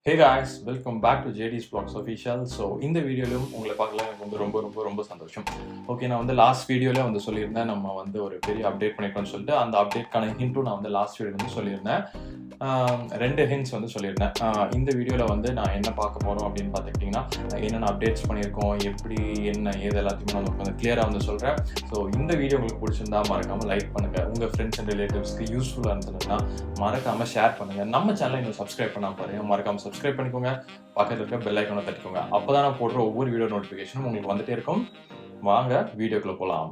Hey guys, welcome back to JD's Vlogs Official. So இந்த வீடியோலையும் உங்களை பார்க்கலாம் எனக்கு வந்து ரொம்ப சந்தோஷம். ஓகே, நான் வந்து லாஸ்ட் வீடியோவில் வந்து சொல்லியிருந்தேன் நம்ம வந்து ஒரு பெரிய அப்டேட் பண்ணியிருக்கோம்னு சொல்லிட்டு அந்த அப்டேட்கான ஹிண்ட்டும் நான் வந்து லாஸ்ட் வீடியோ வந்து சொல்லியிருந்தேன். 2 ஹிண்ட்ஸ் வந்து சொல்லியிருந்தேன். இந்த வீடியோவில் வந்து நான் என்ன பார்க்க போகிறோம் அப்படின்னு பார்த்துக்கிட்டிங்கன்னா என்னென்ன அப்டேட்ஸ் பண்ணியிருக்கோம், எப்படி என்ன ஏது எல்லாத்தையுமே நான் உங்களுக்கு வந்து கிளியராக வந்து சொல்கிறேன். ஸோ இந்த வீடியோ உங்களுக்கு பிடிச்சிருந்தா மறக்காமல் லைக் பண்ணுங்கள். உங்கள் ஃப்ரெண்ட்ஸ் அண்ட் ரிலேட்டிவ்ஸ்க்கு யூஸ்ஃபுல்லாக இருந்ததுன்னா மறக்காமல் ஷேர் பண்ணுங்கள். நம்ம சேனலை இன்னும் சப்ஸ்கிரைப் பண்ணால் பாருங்க, மறக்காமல் சப்ஸ்கிரைப் பண்ணிக்கோங்க. பக்கத்தில் இருக்க பெல் ஐக்கானை தட்டிக்கோங்க. அப்போ தான் நான் போடுற ஒவ்வொரு வீடியோ நோட்டிஃபிகேஷனும் உங்களுக்கு வந்துட்டே இருக்கும். வாங்க வீடியோக்குள்ளே போகலாம்.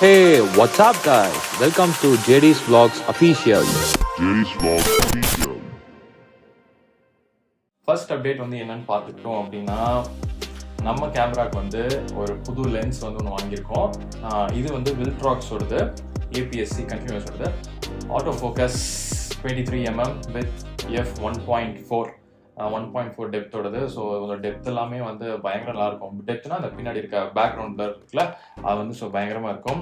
Hey, what's up guys? Welcome to JD's Vlogs Official. JD's Vlogs Official. First update வந்து என்னன்னு பார்த்துக்கிட்டோம் அப்படின்னா, நம்ம கேமராக்கு வந்து ஒரு புது லென்ஸ் வந்து ஒன்று வாங்கியிருக்கோம். இது வந்து வில்ட்ராக்ஸோடது, ஏபிஎஸ்சி கண்டினியூஸோடது, auto focus 23mm with f1.4 டெப்த்தோடது. ஸோ அதோட டெப்த் எல்லாமே வந்து பயங்கர நல்லா இருக்கும். டெப்த்னா அந்த பின்னாடி இருக்க பேக்ரவுண்டில் இருக்குல்ல, அது வந்து ஸோ பயங்கரமாக இருக்கும்.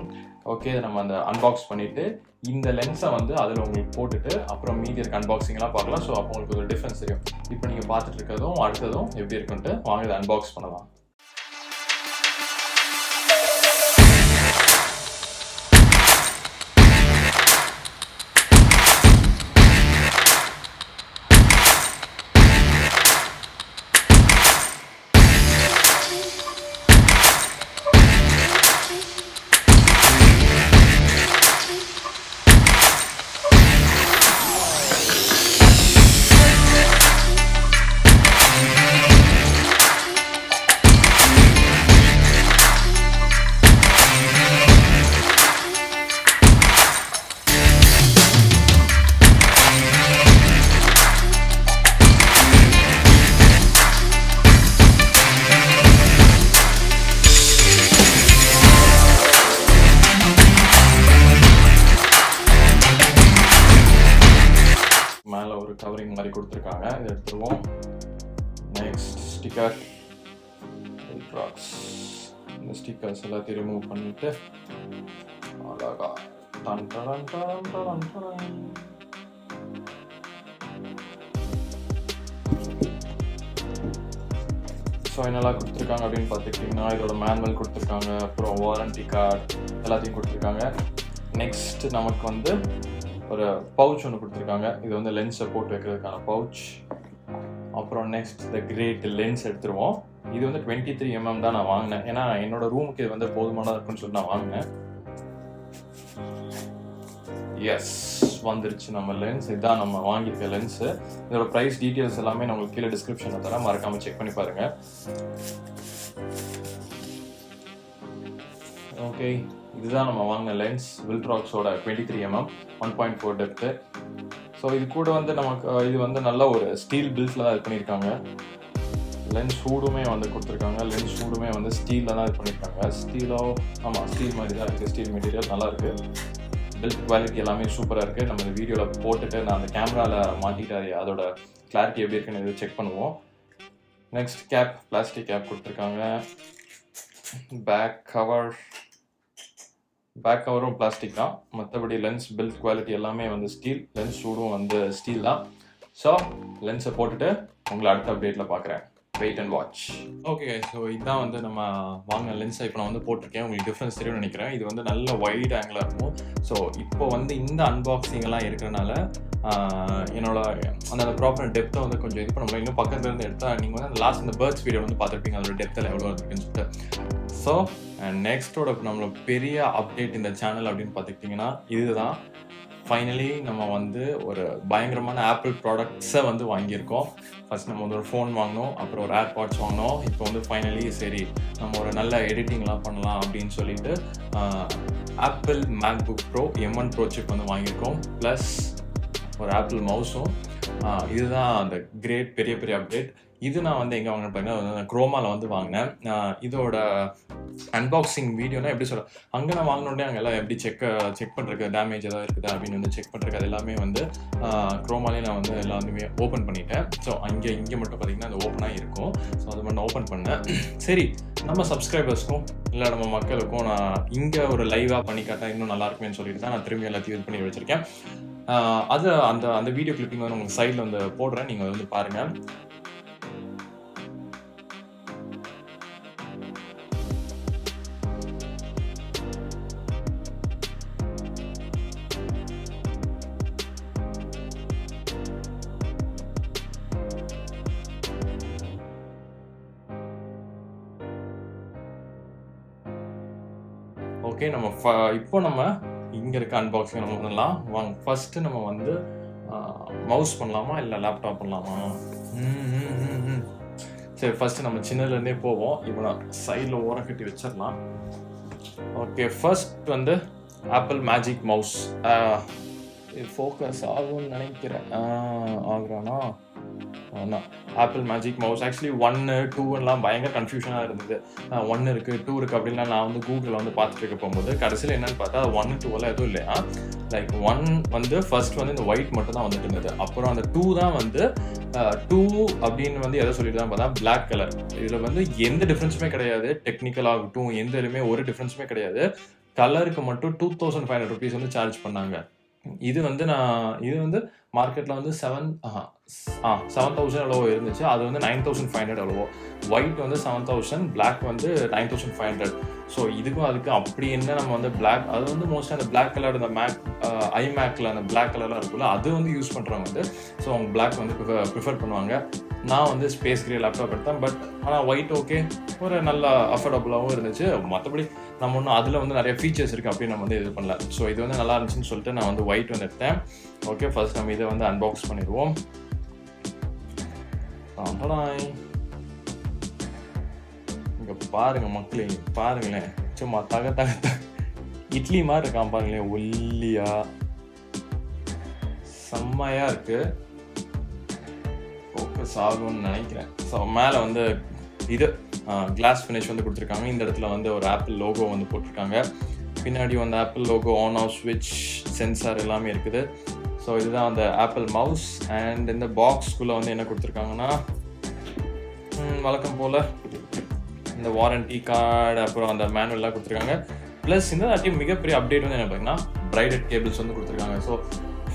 ஓகே, நம்ம அந்த அன்பாக்ஸ் பண்ணிவிட்டு இந்த லென்ஸை வந்து அதில் உங்களுக்கு போட்டுட்டு அப்புறம் மீதி இருக்க அன்பாக்சிங்லாம் பார்க்கலாம். ஸோ அப்போ உங்களுக்கு ஒரு டிஃப்ரென்ஸ் தெரியும். இப்போ நீங்கள் பார்த்துட்டு இருக்கிறதும் அடுத்ததும் எப்படி இருக்குன்ட்டு வாங்க இதை அன்பாக்ஸ் பண்ணலாம். மேலே ஒரு கவரிங் மாதிரி கொடுத்துருக்காங்க, இதை எடுத்துருவோம். Next sticker, Viltrox. இந்த ஸ்டிக்கர்ஸ் எல்லாத்தையும் ரிமூவ் பண்ணிட்டு அழகா ஸோ என்னெல்லாம் கொடுத்துருக்காங்க அப்படின்னு பார்த்துக்கிட்டிங்கன்னா, இதோட மேனுவல் கொடுத்துருக்காங்க, அப்புறம் வாரண்டி கார்டு எல்லாத்தையும் கொடுத்துருக்காங்க. நெக்ஸ்ட் நமக்கு வந்து ஒரு பவுச் ஒன்று கொடுத்துருக்காங்க. இது வந்து லென்ஸை போட்டு வைக்கிறதுக்கான பவுச். அப்புறம் நெக்ஸ்ட் இந்த கிரேட் லென்ஸ் எடுத்துருவோம். இது வந்து 23mm தான் நான் வாங்கினேன். ஏன்னா என்னோட ரூமுக்கு இது வந்து போதுமானதாக இருக்குன்னு சொல்லி நான் வாங்கினேன். எஸ், வந்துருச்சு நம்ம லென்ஸ். இதுதான் நம்ம வாங்கியிருக்க லென்ஸு. இதோட ப்ரைஸ் டீட்டெயில்ஸ் எல்லாமே நான் உங்களுக்கு கீழே டிஸ்கிரிப்ஷனில் தரேன், மறக்காமல் செக் பண்ணி பாருங்கள். ஓகே, இதுதான் நம்ம வாங்கின லென்ஸ், வில்ட்ராக்ஸோட 23mm 1.4 டெப்த்து. ஸோ இது கூட வந்து நமக்கு இது வந்து நல்ல ஒரு ஸ்டீல் பில்ட்ல தான் இது பண்ணியிருக்காங்க. லென்ஸ் ஹூடுமே வந்து கொடுத்துருக்காங்க. லென்ஸ் ஹூடுமே வந்து ஸ்டீலில் தான் இது பண்ணியிருக்காங்க. ஆமாம், ஸ்டீல் மாதிரி தான் இருக்குது. ஸ்டீல் மெட்டீரியல் நல்லா இருக்குது. பில்ட் குவாலிட்டி எல்லாமே சூப்பராக இருக்குது. நம்ம இந்த வீடியோவில் போட்டுட்டு நான் அந்த கேமராவில் மாட்டிட்டு அதோட கிளாரிட்டி எப்படி இருக்குன்னு இது செக் பண்ணுவோம். நெக்ஸ்ட் கேப், பிளாஸ்டிக் கேப் கொடுத்துருக்காங்க. பேக் கவரும் பிளாஸ்டிக் தான். மற்றபடி லென்ஸ் பில்ட் குவாலிட்டி எல்லாமே வந்து ஸ்டீல். லென்ஸ் ஷூடும் வந்து ஸ்டீல் தான். ஸோ லென்ஸை போட்டுட்டு உங்களை அடுத்த அப்டேட்டில் பார்க்குறேன். Wait and watch. Okay, so இதுதான் வந்து நம்ம வாங்கின லென்ஸை இப்போ நான் வந்து போட்டிருக்கேன். உங்களுக்கு டிஃப்ரென்ஸ் தெரியும்னு நினைக்கிறேன். இது வந்து நல்ல வைட் ஆங்கிளாக இருக்கும். ஸோ இப்போ வந்து இந்த அன்பாக்சிங் எல்லாம் இருக்கிறனால என்னோட அந்த ப்ராப்பர் டெப்த்தை வந்து கொஞ்சம் இது பண்ண முடியும். இன்னும் பக்கத்துல இருந்து எடுத்தால் நீங்கள் வந்து அந்த லாஸ்ட் இந்த பேர்ட்ஸ் வீடியோ வந்து பார்த்துருப்பீங்க, அதோட டெப்த்தில் எவ்வளோ இருக்குன்னு சொல்லிட்டு. ஸோ நெக்ஸ்ட்டோட நம்மளோட பெரிய அப்டேட் இந்த சேனல் அப்படின்னு பார்த்துக்கிட்டிங்கன்னா, இதுதான் ஃபைனலி நம்ம வந்து ஒரு பயங்கரமான ஆப்பிள் ப்ராடக்ட்ஸை வந்து வாங்கியிருக்கோம். ஃபர்ஸ்ட் நம்ம வந்து ஒரு ஃபோன் வாங்கினோம், அப்புறம் ஒரு ஏர்பாட்ஸ் வாங்கினோம். இப்போ வந்து ஃபைனலி சரி நம்ம ஒரு நல்ல எடிட்டிங்லாம் பண்ணலாம் அப்படின்னு சொல்லிட்டு apple MacBook Pro M1 bro chip வந்து வாங்கியிருக்கோம். ப்ளஸ் ஒரு ஆப்பிள் மவுஸும். இதுதான் அந்த கிரேட் பெரிய அப்டேட். இது நான் வந்து எங்கே வாங்கினேன் பார்த்தீங்கன்னா குரோமாவில் வந்து வாங்கினேன். இதோட அன்பாக்சிங் வீடியோனா எப்படி சொல்ல, அங்கே நான் வாங்கினோடனே அங்கே எல்லாம் எப்படி செக் பண்ணுறதுக்கு டேமேஜ் ஏதாவது இருக்குதா அப்படின்னு வந்து செக் பண்ணுறதுக்கு அது எல்லாமே வந்து குரோமாலே நான் வந்து எல்லாமே ஓப்பன் பண்ணிட்டேன். ஸோ இங்கே மட்டும் பார்த்தீங்கன்னா அது ஓப்பனாக இருக்கும். ஸோ அது மட்டும் ஓப்பன் பண்ணேன். சரி, நம்ம சப்ஸ்கிரைபர்ஸ்க்கும் இல்லை நம்ம மக்களுக்கும் நான் இங்கே ஒரு லைவாக பண்ணி காட்டேன் இன்னும் நல்லா இருக்குமேன்னு சொல்லிட்டு தான் நான் திரும்பி எல்லாத்தையும் இது பண்ணி வச்சுருக்கேன். அது அந்த வீடியோ கிளிப்பிங் வந்து உங்களுக்கு சைடில் வந்து போடுறேன், நீங்கள் வந்து பாருங்கள். ஓகே, நம்ம இப்போ நம்ம இங்கே இருக்க அன்பாக்சிங் நம்ம பண்ணலாம். வாங்க, ஃபஸ்ட்டு நம்ம வந்து மவுஸ் பண்ணலாமா இல்லை லேப்டாப் பண்ணலாமா? சரி, ஃபஸ்ட்டு நம்ம சின்னதுலேருந்தே போவோம். இப்போ நான் சைடில் ஓரம் கட்டி வச்சிடலாம். ஓகே, ஃபர்ஸ்ட் வந்து ஆப்பிள் மேஜிக் மவுஸ். இது ஃபோக்கஸ் ஆகும்னு நினைக்கிறேன். ஆகுறானா? Apple magic mouse. ஆக்சுவலி 1, 2 பயங்கர கன்ஃபியூஷனாக இருந்தது. 1 இருக்குது 2 இருக்குது அப்படின்னா நான் வந்து கூகுளில் வந்து பார்த்துட்டு இருக்க போகும்போது கடைசியில் என்னென்னு பார்த்தா 1, 2 எதுவும் இல்லையா. லைக் 1 வந்து ஃபர்ஸ்ட் வந்து இந்த ஒயிட் மட்டும் தான் வந்துட்டு இருந்தது. அப்புறம் அந்த 2 தான் வந்து 2 அப்படின்னு வந்து எதை சொல்லிட்டு தான் பார்த்தா பிளாக் கலர். இதில் வந்து எந்த டிஃப்ரென்ஸுமே கிடையாது. டெக்னிக்கல் ஆகட்டும் எந்த இதுலையுமே ஒரு டிஃப்ரென்ஸுமே கிடையாது. கலருக்கு மட்டும் 2500 rupees வந்து சார்ஜ் பண்ணாங்க. இது வந்து மார்க்கெட்டில் வந்து 7,000 எவ்வளவோ இருந்துச்சு. அது வந்து 9,500 எவ்வளவோ. ஒயிட் வந்து 7,000, பிளாக் வந்து 9,500. ஸோ இதுக்கும் அதுக்கு அப்படி என்ன நம்ம வந்து பிளாக், அது வந்து மோஸ்ட்டாக அந்த பிளாக் கலர் அந்த ஐமேக்கில் அந்த பிளாக் கலர்லாம் இருக்குல்ல, அது வந்து யூஸ் பண்ணுறவங்க வந்து ஸோ அவங்க பிளாக் வந்து ப்ரிஃபர் பண்ணுவாங்க. நான் வந்து ஸ்பேஸ் கிரே லேப்டாப் எடுத்தேன். பட் ஆனால் ஒயிட் ஓகே, ஒரு நல்ல அஃபோர்டபுளாகவும் இருந்துச்சு. மற்றபடி நம்ம ஒன்றும் அதில் வந்து நிறைய ஃபீச்சர்ஸ் இருக்குது அப்படின்னு நம்ம வந்து இது பண்ணல. ஸோ இது வந்து நல்லா இருந்துச்சுன்னு சொல்லிட்டு நான் வந்து ஒயிட் வந்து எடுத்தேன். ஓகே, ஃபர்ஸ்ட் நம்ம இதை வந்து அன்பாக்ஸ் பண்ணிடுவோம். இங்கே பாருங்கள் மக்களே, பாருங்களேன், சும்மா தக இட்லி மாதிரி இருக்கான் பாருங்களேன், ஒல்லியா செம்மையாக இருக்குது. ஃபோக்கஸ் ஆகும்னு நினைக்கிறேன். ஸோ மேலே வந்து இது கிளாஸ் ஃபினிஷ் வந்து கொடுத்துருக்காங்க. இந்த இடத்துல வந்து ஒரு ஆப்பிள் லோகோ வந்து போட்டிருக்காங்க. பின்னாடி வந்து ஆப்பிள் லோகோ, ஆன் ஆஃப் ஸ்விட்ச், சென்சார் எல்லாமே இருக்குது. ஸோ இதுதான் அந்த ஆப்பிள் மவுஸ். அண்ட் இந்த பாக்ஸ்குள்ளே வந்து என்ன கொடுத்துருக்காங்கன்னா வழக்கம் போல் இந்த வாரண்டி கார்டு, அப்புறம் அந்த மேனுவல்லாம் கொடுத்துருக்காங்க. ப்ளஸ் இந்த தாட்டியும் மிகப்பெரிய அப்டேட் வந்து என்ன பார்த்தீங்கன்னா பிரைடட் கேபிள்ஸ் வந்து கொடுத்துருக்காங்க. ஸோ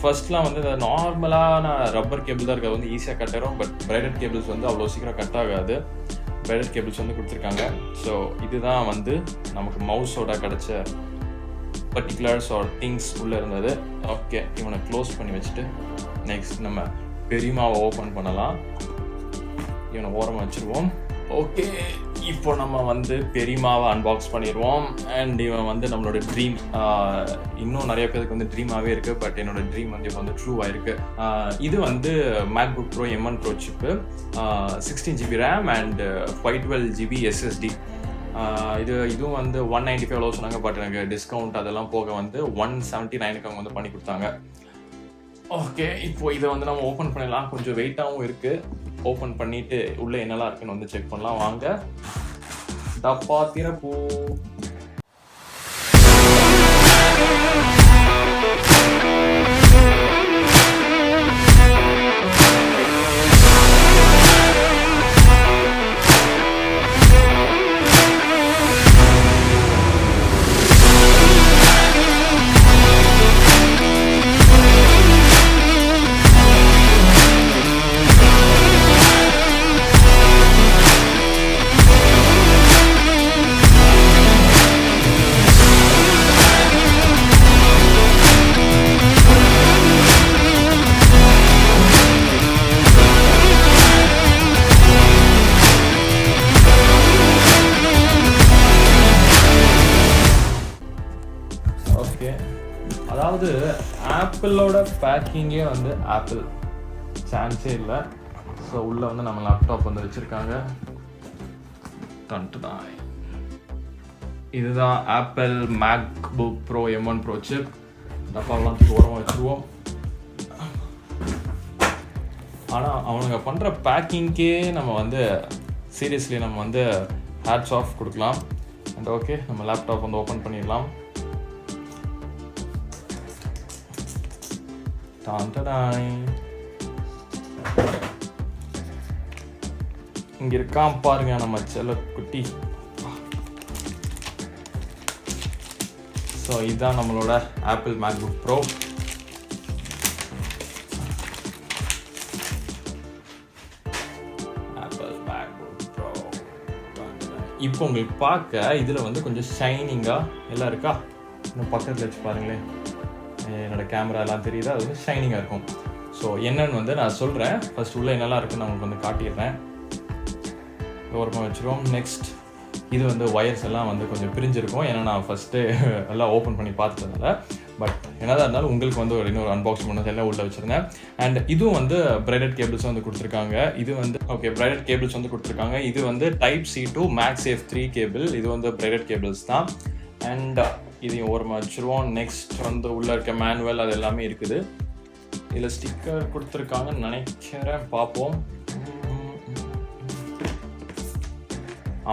ஃபர்ஸ்ட்லாம் வந்து இந்த நார்மலான ரப்பர் கேபிள் தான் இருக்கிறது வந்து ஈஸியாக கட் ஆகிடும். பட் பிரைடட் கேபிள்ஸ் வந்து அவ்வளோ சீக்கிரம் கட் ஆகாது. பிரைடட் கேபிள்ஸ் வந்து கொடுத்துருக்காங்க. ஸோ இதுதான் வந்து நமக்கு மவுஸோட கிடச்ச பர்டிகுலர்ஸ் ஆர் திங்ஸ் உள்ளே இருந்தது. ஓகே, இவனை க்ளோஸ் பண்ணி வச்சுட்டு நெக்ஸ்ட் நம்ம பெரியமாவை ஓப்பன் பண்ணலாம். இவனை ஓரமாக வச்சுருவோம். ஓகே, இப்போ நம்ம வந்து பெரியமாவை அன்பாக்ஸ் பண்ணிடுவோம். அண்ட் இவன் வந்து நம்மளோட ட்ரீம், இன்னும் நிறைய பேருக்கு வந்து ட்ரீமாகவே இருக்குது. பட் என்னோட ட்ரீம் வந்து இப்போ வந்து ட்ரூ ஆயிருக்கு. இது வந்து MacBook Pro M1 Pro chip, 16GB RAM and 512GB SSD. இதுவும் வந்து 195 எவ்வளோ சொன்னாங்க. பட் எனக்கு டிஸ்கவுண்ட் அதெல்லாம் போக வந்து 179 அவங்க வந்து பண்ணி கொடுத்தாங்க. ஓகே, இப்போ இதை வந்து நம்ம ஓப்பன் பண்ணிடலாம். கொஞ்சம் வெயிட்டாகவும் இருக்குது. ஓப்பன் பண்ணிவிட்டு உள்ளே என்னெல்லாம் இருக்குன்னு வந்து செக் பண்ணலாம். வாங்க, டப்பா திறப்போ. அதாவது ஆப்பிளோட பேக்கிங்கே வந்து ஆப்பிள் சான்ஸே இல்லை. ஸோ உள்ளே வந்து நம்ம லேப்டாப் வந்து வச்சுருக்காங்க. இதுதான் Apple MacBook Pro M1 Pro chip. டப்பாவெல்லாம் ஓரமாக வச்சுருவோம். ஆனால் அவனுங்க பண்ணுற பேக்கிங்க்கே நம்ம வந்து சீரியஸ்லி நம்ம வந்து ஹேட்ஸ் ஆஃப் கொடுக்கலாம். அண்ட் ஓகே, நம்ம லேப்டாப் வந்து ஓப்பன் பண்ணிடலாம். இங்கே இருக்கான் பாருங்க நம்ம செல்ல குட்டி. ஸோ இதுதான் நம்மளோட ஆப்பிள் மேக்புக் ப்ரோ. இப்போ உங்களுக்கு பார்க்க இதில் வந்து கொஞ்சம் ஷைனிங்காக எல்லாம் இருக்கா. இன்னும் பக்கத்தில் வச்சு பாருங்களேன், என்னோடய கேமரா எல்லாம் தெரியுது, அது வந்து ஷைனிங்காக இருக்கும். ஸோ என்னன்னு வந்து நான் சொல்கிறேன். ஃபர்ஸ்ட் உள்ள என்னெல்லாம் இருக்குன்னு நான் உங்களுக்கு வந்து காட்டிடுறேன். ஓரமாக வச்சுருவோம். நெக்ஸ்ட் இது வந்து ஒயர்ஸ் எல்லாம் வந்து கொஞ்சம் பிரிஞ்சிருக்கும், ஏன்னா நான் ஃபஸ்ட்டு எல்லாம் ஓப்பன் பண்ணி பார்த்ததுனால. பட் என்னதான் இருந்தாலும் உங்களுக்கு வந்து இன்னொரு அன்பாக்சிங் பண்ணது எல்லாம் உள்ள வச்சுருந்தேன். அண்ட் இதுவும் வந்து பிரைடட் கேபிள்ஸ் வந்து கொடுத்துருக்காங்க. இது வந்து ஓகே, பிரைடட் கேபிள்ஸ் வந்து கொடுத்துருக்காங்க. இது வந்து Type-C to MagSafe 3 கேபிள். இது வந்து பிரைடட் கேபிள்ஸ் தான். அண்ட் இதையும் ஓரமாக வச்சுருவோம். நெக்ஸ்ட் வந்து உள்ளே இருக்க மேனுவல் அது எல்லாமே இருக்குது. இதில் ஸ்டிக்கர் கொடுத்துருக்காங்கன்னு நினைக்கிறேன், பார்ப்போம்.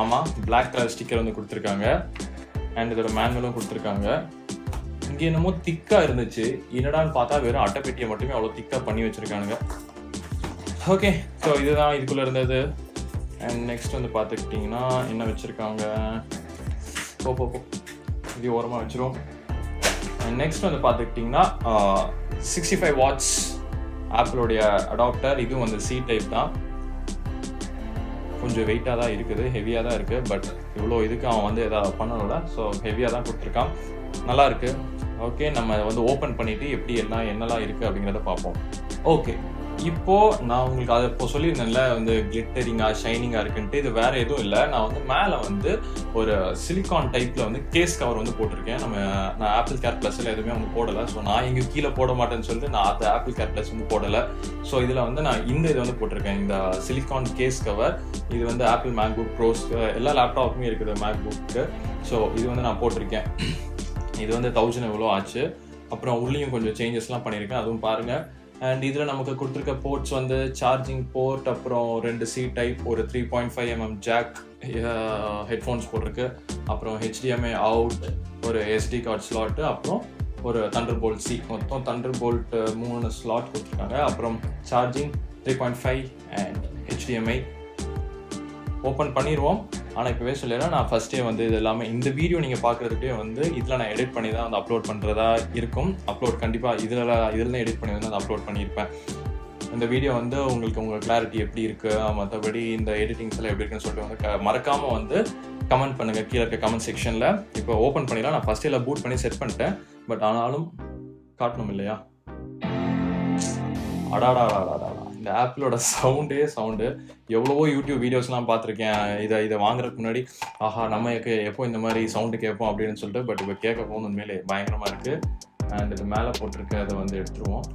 ஆமாம், பிளாக் கலர் ஸ்டிக்கர் வந்து கொடுத்துருக்காங்க. அண்ட் இதோட மேனுவலும் கொடுத்துருக்காங்க. இங்கே என்னமோ திக்காக இருந்துச்சு, என்னடான்னு பார்த்தா வெறும் அட்டைப்பெட்டியை மட்டுமே அவ்வளோ திக்காக பண்ணி வச்சுருக்கானுங்க. ஓகே, ஸோ இதுதான் இதுக்குள்ளே இருந்தது. அண்ட் நெக்ஸ்ட் வந்து பார்த்துக்கிட்டிங்கன்னா என்ன வச்சுருக்காங்க, போ இது ஓரமாக வச்சுருவோம். அண்ட் நெக்ஸ்ட் வந்து பார்த்துக்கிட்டிங்கன்னா 65 வாட்ஸ் ஆப்பிளோடைய அடாப்டர். இதுவும் வந்து C டைப் தான். கொஞ்சம் வெயிட்டாக தான் இருக்குது, ஹெவியாக தான் இருக்குது. பட் இவ்வளோ இதுக்கு அவன் வந்து எதாவது பண்ணணும்ல, ஸோ ஹெவியாக தான் கொடுத்துருக்கான். நல்லா இருக்குது. ஓகே, நம்ம வந்து ஓப்பன் பண்ணிவிட்டு எப்படி என்னெல்லாம் இருக்குது அப்படிங்கிறத பார்ப்போம். ஓகே, இப்போது நான் உங்களுக்கு அதை இப்போ சொல்லியிருந்தேன்ல வந்து கிளிட்டரிங்காக ஷைனிங்காக இருக்குன்ட்டு. இது வேறு எதுவும் இல்லை, நான் வந்து மேலே வந்து ஒரு சிலிக்கான் டைப்பில் வந்து கேஸ் கவர் வந்து போட்டிருக்கேன். நான் ஆப்பிள் கேர் ப்ளஸில் எதுவுமே வந்து போடலை. ஸோ நான் எங்கேயும் கீழே போட மாட்டேன்னு சொல்லிட்டு நான் அந்த ஆப்பிள் கேர் ப்ளஸ் வந்து போடலை. ஸோ இதில் வந்து நான் இந்த இது வந்து போட்டிருக்கேன், இந்த சிலிக்கான் கேஸ் கவர். இது வந்து ஆப்பிள் மேக்புக் ப்ரோஸ் எல்லா லேப்டாப்புமே இருக்குது மேக்புக்கு. ஸோ இது வந்து நான் போட்டிருக்கேன். இது வந்து 1000 எவ்வளோ ஆச்சு. அப்புறம் உள்ளேயும் கொஞ்சம் சேஞ்சஸ்லாம் பண்ணியிருக்கேன், அதுவும் பாருங்கள். அண்ட் இதில் நமக்கு கொடுத்துருக்க போர்ட்ஸ் வந்து சார்ஜிங் போர்ட், அப்புறம் 2 C டைப், ஒரு 3.5mm ஜாக் ஹெட்ஃபோன்ஸ் போட்டிருக்கு, அப்புறம் HDMI அவுட், ஒரு SD கார்டு ஸ்லாட்டு, அப்புறம் ஒரு Thunderbolt C. மொத்தம் Thunderbolt 3 ஸ்லாட் கொடுத்துருக்காங்க. அப்புறம் சார்ஜிங் 3.5 அண்ட் HDMI. ஓப்பன் பண்ணிடுவோம். ஆனால் இப்போவே சொல்லிடுறேன், நான் ஃபஸ்ட்டே வந்து இது எல்லாமே இந்த வீடியோ நீங்கள் பார்க்குறதுக்கே வந்து இதில் நான் எடிட் பண்ணி தான் வந்து அப்லோட் பண்ணுறதா இருக்கும். அப்லோட் கண்டிப்பாக இதில் தான் எடிட் பண்ணி வந்து அப்லோட் பண்ணியிருப்பேன். இந்த வீடியோ வந்து உங்களுக்கு உங்கள் கிளாரிட்டி எப்படி இருக்குது, மற்றபடி இந்த எடிட்டிங்ஸ் எல்லாம் எப்படி இருக்குன்னு சொல்லிட்டு வந்து மறக்காமல் வந்து கமெண்ட் பண்ணுங்கள் கீழே இருக்க கமெண்ட் செக்ஷனில். இப்போ ஓப்பன் பண்ணிடலாம். நான் ஃபஸ்ட்டு எல்லாம் பூட் பண்ணி செட் பண்ணிட்டேன். பட் ஆனாலும் காட்டணும் இல்லையா? அடாடாடாடாடா, இந்த ஆப்பிளோட சவுண்டு எவ்வளவோ யூடியூப் வீடியோஸ்லாம் பார்த்துருக்கேன். இதை வாங்குறதுக்கு முன்னாடி ஆஹா நம்ம எப்போ இந்த மாதிரி சவுண்டு கேட்போம் அப்படின்னு சொல்லிட்டு. பட் இப்போ கேட்க போகணும், உண்மையிலே பயங்கரமாக இருக்குது. அண்ட் இது மேலே போட்டிருக்க அதை வந்து எடுத்துருவோம்.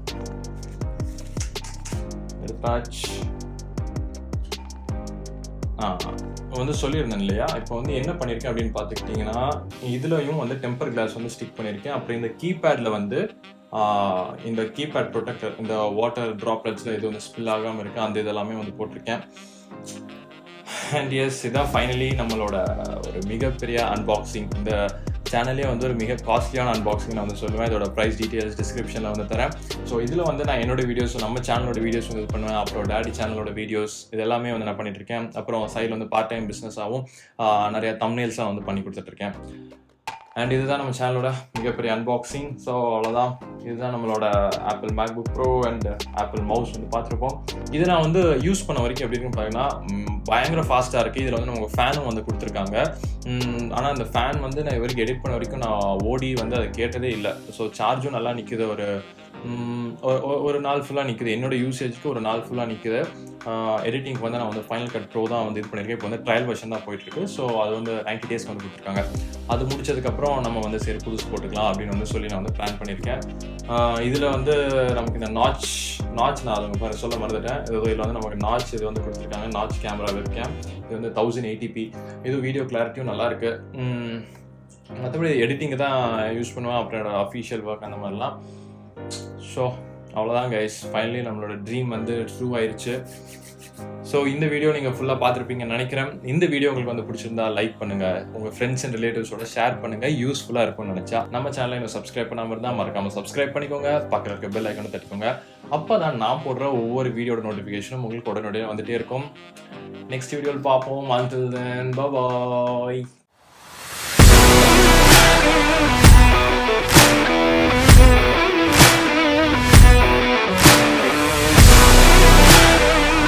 எடுத்தாச்சு. வந்து சொல்லியிருந்தேன் இல்லையா, இப்போ வந்து என்ன பண்ணியிருக்கேன் அப்படின்னு பார்த்துக்கிட்டிங்கன்னா, இதுலையும் வந்து டெம்பர் கிளாஸ் வந்து ஸ்டிக் பண்ணியிருக்கேன். அப்புறம் இந்த கீபேடில் வந்து இந்த கீபேட் ப்ரொடெக்டர், இந்த வாட்டர் ட்ராப்லெட்ஸில் இது வந்து ஸ்பில் ஆகாமல் இருக்குது, அந்த இதெல்லாமே வந்து போட்டிருக்கேன். அண்ட் எஸ், இதான் ஃபைனலி நம்மளோட ஒரு மிகப்பெரிய அன்பாக்சிங். இந்த சேனலே வந்து ஒரு மிக காஸ்ட்லியான அன்பாக்சிங் நான் வந்து சொல்லுவேன். இதோட ப்ரைஸ் டீட்டெயில்ஸ் டிஸ்கிரிப்ஷனில் வந்து தரேன். ஸோ இதில் வந்து நான் என்னோட வீடியோஸ், நம்ம சேனலோட வீடியோஸ் வந்து இது பண்ணுவேன். அப்புறம் டேடி சேனலோட வீடியோஸ் இது எல்லாமே வந்து நான் பண்ணிட்டுருக்கேன். அப்புறம் சைடில் வந்து பார்ட் டைம் பிஸ்னஸாகவும் நிறைய தம்ப்நெயில்ஸாக வந்து பண்ணி கொடுத்துட்ருக்கேன். அண்ட் இதுதான் நம்ம சேனலோட மிகப்பெரிய அன்பாக்சிங். ஸோ அவ்வளோதான், இதுதான் நம்மளோட apple MacBook bro and apple mouse வந்து பார்த்துருப்போம். இதை நான் வந்து யூஸ் பண்ண வரைக்கும் எப்படி இருக்குன்னு பார்த்தீங்கன்னா பயங்கர ஃபாஸ்ட்டாக இருக்குது. இதில் வந்து நமக்கு ஃபேனும் வந்து கொடுத்துருக்காங்க. ஆனால் அந்த ஃபேன் வந்து நான் இது வரைக்கும் எடிட் பண்ண வரைக்கும் நான் ஓடி வந்து அதை கேட்டதே இல்லை. ஸோ சார்ஜும் நல்லா நிற்குது. ஒரு நாள் ஃபுல்லாக நிற்குது. என்னோடய யூசேஜுக்கு ஒரு நாள் ஃபுல்லாக நிற்குது. எடிட்டிங்க்கு வந்து நான் வந்து ஃபைனல் கட் ப்ரோ தான் வந்து இது பண்ணியிருக்கேன். இப்போ வந்து ட்ரையல் வெர்ஷன் தான் போயிட்டுருக்கு. ஸோ அது வந்து 90 days வந்து கொடுத்துருக்காங்க. அது முடிச்சதுக்கப்புறம் நம்ம வந்து சரி புதுசு போட்டுக்கலாம் அப்படின்னு வந்து சொல்லி நான் வந்து பிளான் பண்ணியிருக்கேன். இதில் வந்து நமக்கு இந்த நாச் நான் அதை சொல்ல மறந்துட்டேன். இதில் வந்து நமக்கு நாச் இது வந்து கொடுத்துருக்காங்க. Notch camera webcam. இது வந்து 1080p. இது வீடியோ கிளாரிட்டியும் நல்லாயிருக்கு. மற்றபடி எடிட்டிங்கு தான் யூஸ் பண்ணுவேன். அப்புறம் அஃபீஷியல் ஒர்க் அந்த மாதிரிலாம். ஸோ அவ்வளோதான் கைஸ், ஃபைனலி நம்மளோட ட்ரீம் வந்து ட்ரூ ஆயிடுச்சு. ஸோ இந்த வீடியோ நீங்கள் ஃபுல்லாக பார்த்துருப்பீங்கன்னு நினைக்கிறேன். இந்த வீடியோ உங்களுக்கு வந்து பிடிச்சிருந்தா லைக் பண்ணுங்கள், உங்கள் ஃப்ரெண்ட்ஸ் அண்ட் ரிலேட்டிவ்ஸோட ஷேர் பண்ணுங்கள், யூஸ்ஃபுல்லாக இருக்கும்னு நினச்சா. நம்ம சேனலை இன்னும் சப்ஸ்கிரைப் பண்ணாமல் இருந்தால் மறக்காமல் சப்ஸ்கிரைப் பண்ணிக்கோங்க, பக்கத்தில் இருக்க பெல் ஐக்கானை தட்டிக்கோங்க. அப்போ தான் நான் போடுற ஒவ்வொரு வீடியோட நோட்டிஃபிகேஷனும் உங்களுக்கு உடனடியாக வந்துகிட்டே இருக்கும். நெக்ஸ்ட் வீடியோவில் பார்ப்போம். Until then, bye bye.